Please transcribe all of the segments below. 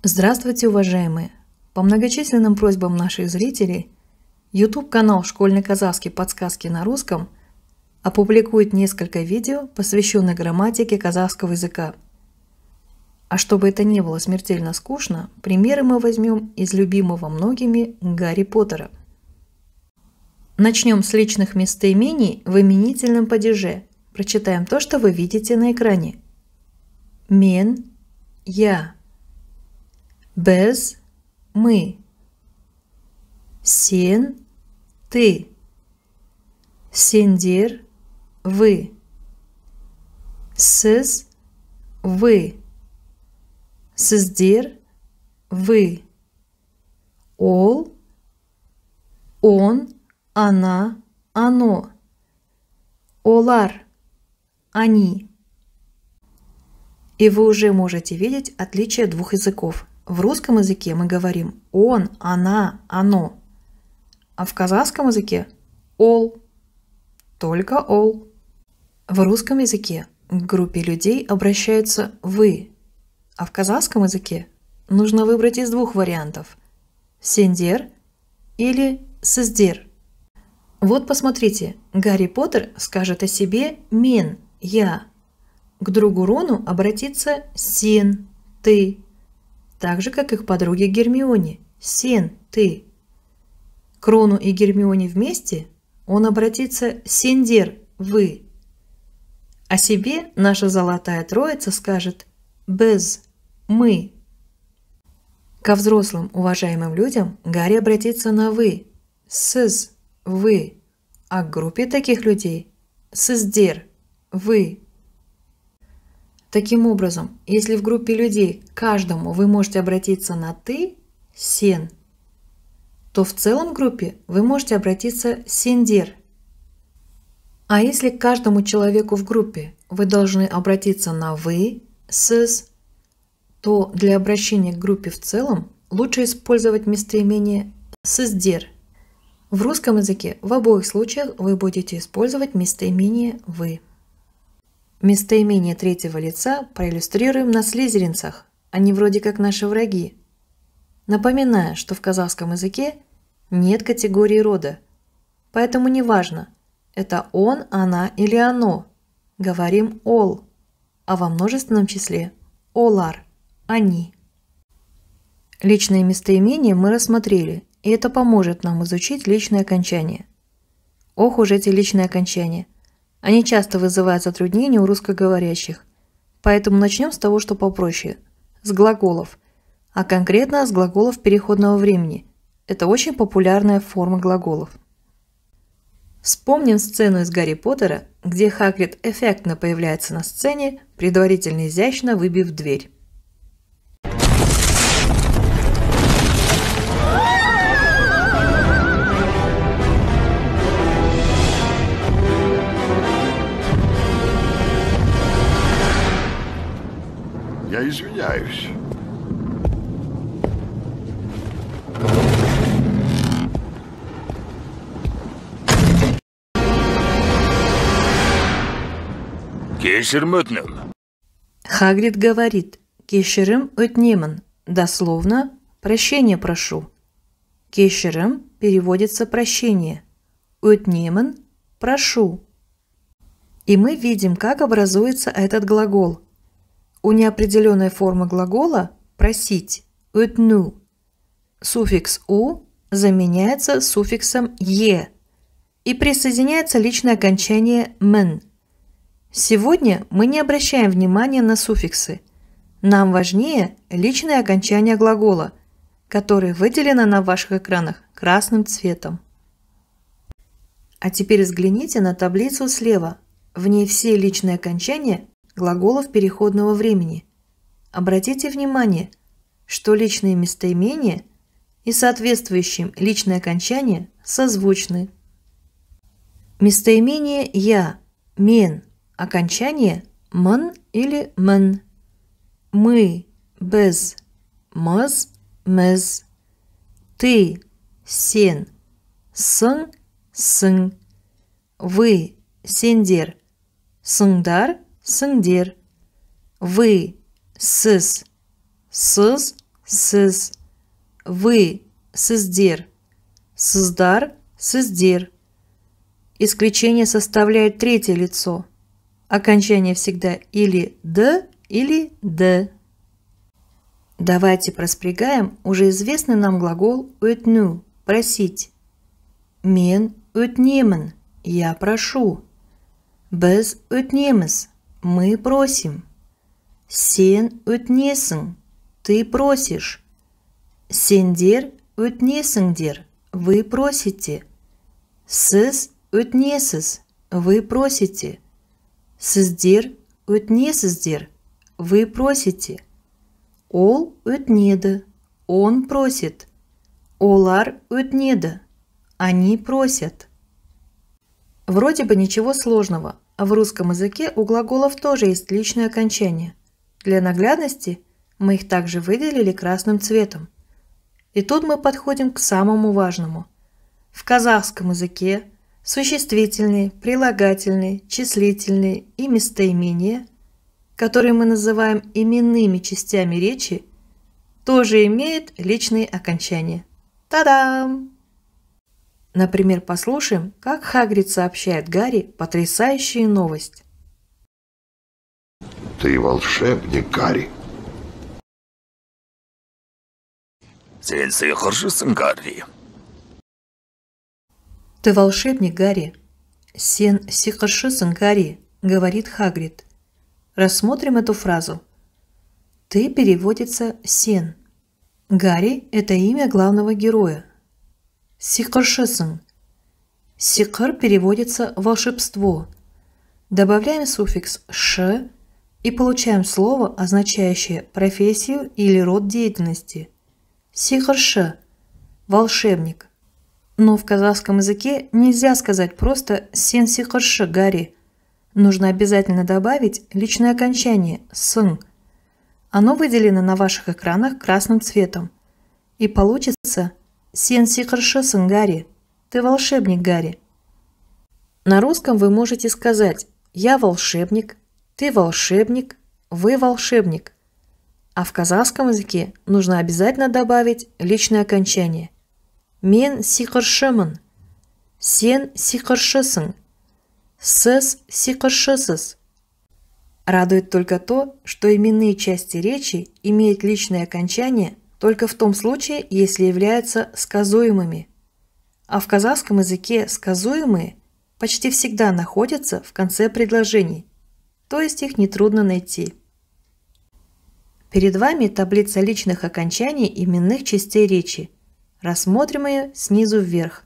Здравствуйте, уважаемые! По многочисленным просьбам наших зрителей, YouTube-канал «Школьный казахский. Подсказки на русском» опубликует несколько видео, посвященных грамматике казахского языка. А чтобы это не было смертельно скучно, примеры мы возьмем из любимого многими Гарри Поттера. Начнем с личных местоимений в именительном падеже. Прочитаем то, что вы видите на экране. Мен, я. Без, мы. Сен, ты. Сендер, вы. Сіз, вы. Сіздер, вы. Ол, он, она, оно. Олар, они. И вы уже можете видеть отличие двух языков. В русском языке мы говорим он, она, оно. А в казахском языке ол, только ол. В русском языке к группе людей обращаются вы, а в казахском языке нужно выбрать из двух вариантов – сендер или сіздер. Вот посмотрите, Гарри Поттер скажет о себе мен, я. К другу Рону обратится сен, ты. Так же, как и к подруге Гермионе, сен, ты. К Рону и Гермионе вместе он обратится сендер, вы. О себе наша золотая троица скажет без, мы. Ко взрослым уважаемым людям Гарри обратится на вы, сіз, вы, а к группе таких людей сіздер, вы. Таким образом, если в группе людей к каждому вы можете обратиться на ты, сен, то в целом группе вы можете обратиться сендер. А если к каждому человеку в группе вы должны обратиться на вы, сіз, то для обращения к группе в целом лучше использовать местоимение сіздер. В русском языке в обоих случаях вы будете использовать местоимение вы. Местоимение третьего лица проиллюстрируем на слизеринцах, они вроде как наши враги. Напоминаю, что в казахском языке нет категории рода, поэтому неважно, это он, она или оно. Говорим ол, а во множественном числе олар, они. Личные местоимения мы рассмотрели, и это поможет нам изучить личные окончания. Ох уж эти личные окончания! Они часто вызывают затруднения у русскоговорящих, поэтому начнем с того, что попроще, с глаголов, а конкретно с глаголов переходного времени. Это очень популярная форма глаголов. Вспомним сцену из Гарри Поттера, где Хагрид эффектно появляется на сцене, предварительно изящно выбив дверь. Я извиняюсь. Кешірім өтінем. Хагрид говорит «Кешірім өтінемін», дословно «прощение прошу». Кешірім переводится «прощение», өтінемін – «прошу». И мы видим, как образуется этот глагол. У неопределенной формы глагола «просить» «өтіну» суффикс «у» заменяется суффиксом «е» и присоединяется личное окончание «мен». Сегодня мы не обращаем внимания на суффиксы. Нам важнее личное окончание глагола, которое выделено на ваших экранах красным цветом. А теперь взгляните на таблицу слева. В ней все личные окончания глаголов переходного времени. Обратите внимание, что личные местоимения и соответствующие личные окончания созвучны. Местоимение «я», «мен», окончание «мн» или «мн». Мы, без, мыз, міз. Ты, сен, сын, сын. Вы, сендер, сыңдар, сыңдер. Вы, сіз, сыз, сіз, вы, сіздер, сыздар, сіздер. Исключение составляет третье лицо. Окончание всегда или «д», или «д». Давайте проспрягаем уже известный нам глагол «өтіну» – «просить». Мен өтінемін – «я прошу». Біз өтінеміз – «мы просим». Сен өтінесің – «ты просишь». Сендер өтінесіңдер – «вы просите». Сіз өтінесіз – «вы просите». Сіздер өтінесіздер – «вы просите». Ол өтінеді – «он просит». Олар өтінеді – «они просят». Вроде бы ничего сложного, а в русском языке у глаголов тоже есть личное окончание. Для наглядности мы их также выделили красным цветом. И тут мы подходим к самому важному. В казахском языке существительные, прилагательные, числительные и местоимения, которые мы называем именными частями речи, тоже имеют личные окончания. Та-дам! Например, послушаем, как Хагрид сообщает Гарри потрясающую новость. Ты волшебник, Гарри. Сен сыйқыршысың, Гарри. Ты волшебник, Гарри. Сен сиқыршысың, Гарри, говорит Хагрид. Рассмотрим эту фразу. Ты переводится сен. Гарри – это имя главного героя. Сиқыршысың. Сиқыр переводится волшебство. Добавляем суффикс «ш» и получаем слово, означающее профессию или род деятельности. Сиқыршы – волшебник. Но в казахском языке нельзя сказать просто «сен сиқыршы, Гарри». Нужно обязательно добавить личное окончание «сын». Оно выделено на ваших экранах красным цветом. И получится «сен сиқыршысың, Гарри». Ты волшебник, Гарри. На русском вы можете сказать «я волшебник», «ты волшебник», «вы волшебник». А в казахском языке нужно обязательно добавить личное окончание. Мен сиқыршымын, сен сиқыршысың, сіз сиқыршысыз. Радует только то, что именные части речи имеют личное окончание только в том случае, если являются сказуемыми. А в казахском языке сказуемые почти всегда находятся в конце предложений, то есть их нетрудно найти. Перед вами таблица личных окончаний именных частей речи. Рассмотрим ее снизу вверх.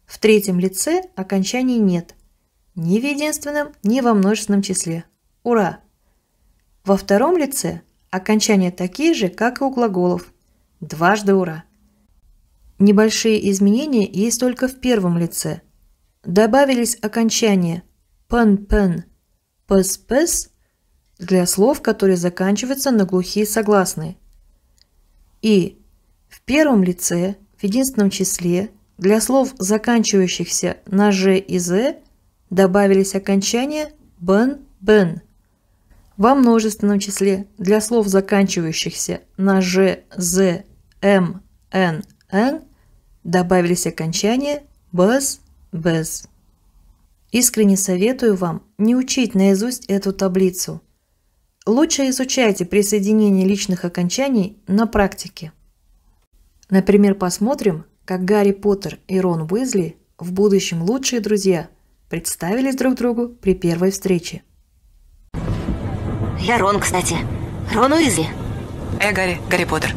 В третьем лице окончаний нет. Ни в единственном, ни во множественном числе. Ура! Во втором лице окончания такие же, как и у глаголов. Дважды ура! Небольшие изменения есть только в первом лице. Добавились окончания «пен-пен», «пес-пес» для слов, которые заканчиваются на глухие согласные. И в первом лице, в единственном числе, для слов, заканчивающихся на «ж» и «з», добавились окончания «бен-бен». Во множественном числе, для слов, заканчивающихся на «ж», «з», «м», «н», «н», добавились окончания «без», «без». Искренне советую вам не учить наизусть эту таблицу. Лучше изучайте присоединение личных окончаний на практике. Например, посмотрим, как Гарри Поттер и Рон Уизли, в будущем лучшие друзья, представились друг другу при первой встрече. Я Рон, кстати. Рон Уизли. Гарри Поттер.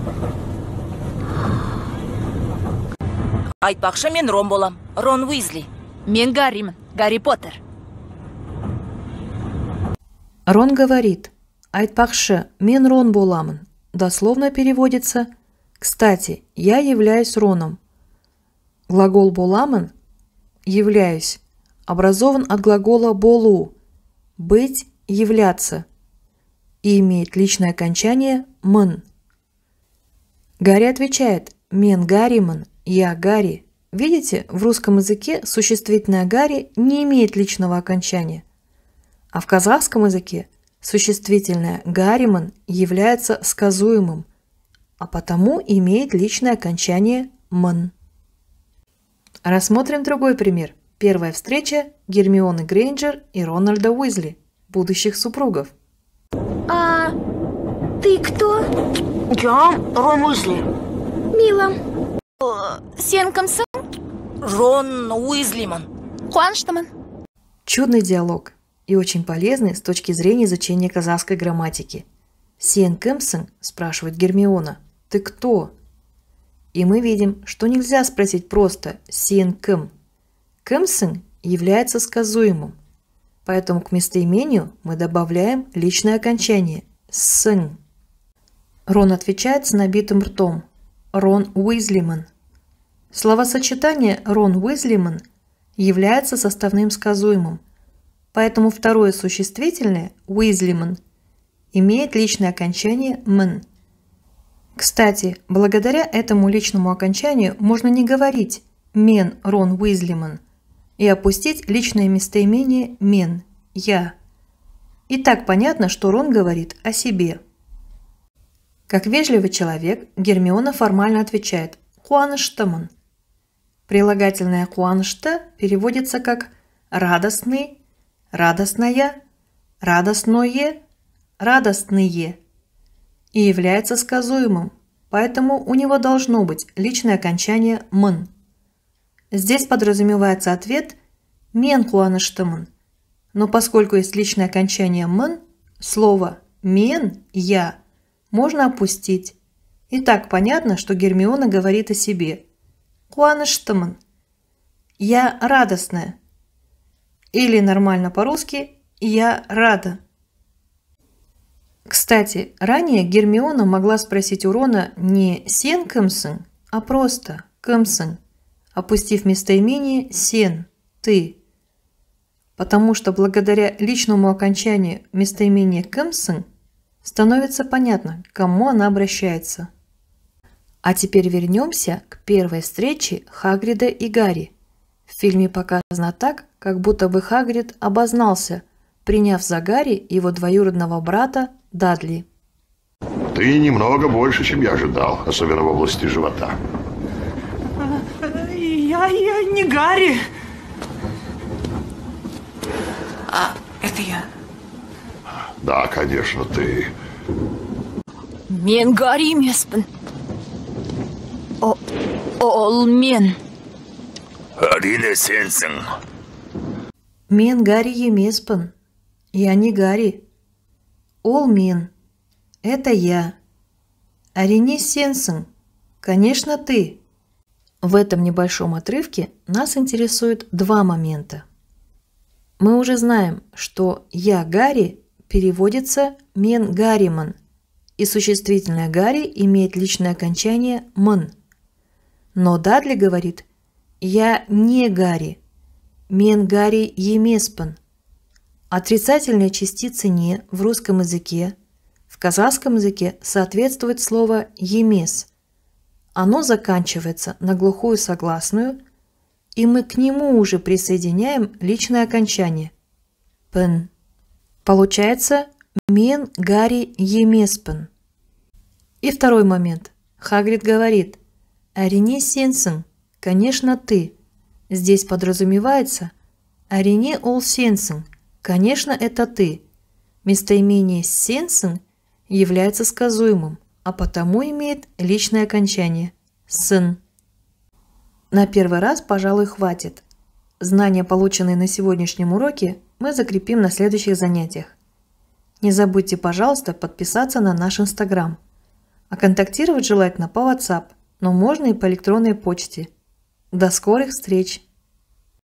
Айтпақшы, мен Рон болам. Рон Уизли. Мен Гарримін. Гарри Поттер. Рон говорит: «Айтпақшы, мен Рон боламын». Дословно переводится: «Кстати, я являюсь Роном». Глагол «боламын» – «являюсь» образован от глагола «болу» – «быть», «являться» и имеет личное окончание «мын». Гарри отвечает: «Мен Гарримын, я Гарри». Видите, в русском языке существительное «Гарри» не имеет личного окончания, а в казахском языке существительное «Гарримын» является сказуемым, а потому имеет личное окончание «мн». Рассмотрим другой пример. Первая встреча Гермионы Грейнджер и Рональда Уизли, будущих супругов. А ты кто? Я Рон Уизли. Мила. Сенкомсон. Рон Уизлиман. Хуанштаман. Чудный диалог и очень полезный с точки зрения изучения казахской грамматики. «Сен кімсің?» – спрашивает Гермиона. «Ты кто?» И мы видим, что нельзя спросить просто «сен кім?». «Кімсің» является сказуемым, поэтому к местоимению мы добавляем личное окончание «сын». Рон отвечает с набитым ртом. Рон Уизлиман. Словосочетание Рон Уизлиман является составным сказуемым, поэтому второе существительное Уизлиман имеет личное окончание «мн». Кстати, благодаря этому личному окончанию можно не говорить «мен Рон Уизлиман» и опустить личное местоимение «мен» – «я». И так понятно, что Рон говорит о себе. Как вежливый человек, Гермиона формально отвечает «хуанштаман». Прилагательное «хуаншта» переводится как «радостный», «радостная», «радостное», «радостные» и является сказуемым, поэтому у него должно быть личное окончание «мн». Здесь подразумевается ответ «мен хуаныштамын», но поскольку есть личное окончание «мн», слово «мен» – «я» можно опустить. И так понятно, что Гермиона говорит о себе. «Хуаныштамын» – «я радостная». Или нормально по-русски «я рада». Кстати, ранее Гермиона могла спросить у Рона не «сен кімсің?», а просто «кімсің?», опустив местоимение «сен» – «ты». Потому что благодаря личному окончанию местоимения «кімсің» становится понятно, к кому она обращается. А теперь вернемся к первой встрече Хагрида и Гарри. В фильме показано так, как будто бы Хагрид обознался, приняв за Гарри его двоюродного брата Дадли. Ты немного больше, чем я ожидал, особенно в области живота. Я не Гарри. А, это я. Да, конечно, ты. Мен Гарри емеспін. Ол мен. әрине сенсің. Мен Гарри емеспін. Я не Гарри. Ол мен. Это я. Әрине сенсің. Конечно, ты. В этом небольшом отрывке нас интересует два момента. Мы уже знаем, что «я Гарри» переводится «мен Гарриман», и существительное «Гарри» имеет личное окончание «мн». Но Дадли говорит «я не Гарри», «мен Гарри емеспін». Отрицательная частица «не» в русском языке, в казахском языке соответствует слово «емес». Оно заканчивается на глухую согласную, и мы к нему уже присоединяем личное окончание «пн». Получается «мен Гарри емеспін». И второй момент. Хагрид говорит «әрине сенсің», конечно, ты. Здесь подразумевается «әрине ол сенсің», конечно, это ты. Местоимение «сенсің» является сказуемым, а потому имеет личное окончание «сын». На первый раз, пожалуй, хватит. Знания, полученные на сегодняшнем уроке, мы закрепим на следующих занятиях. Не забудьте, пожалуйста, подписаться на наш Инстаграм. А контактировать желательно по WhatsApp, но можно и по электронной почте. До скорых встреч!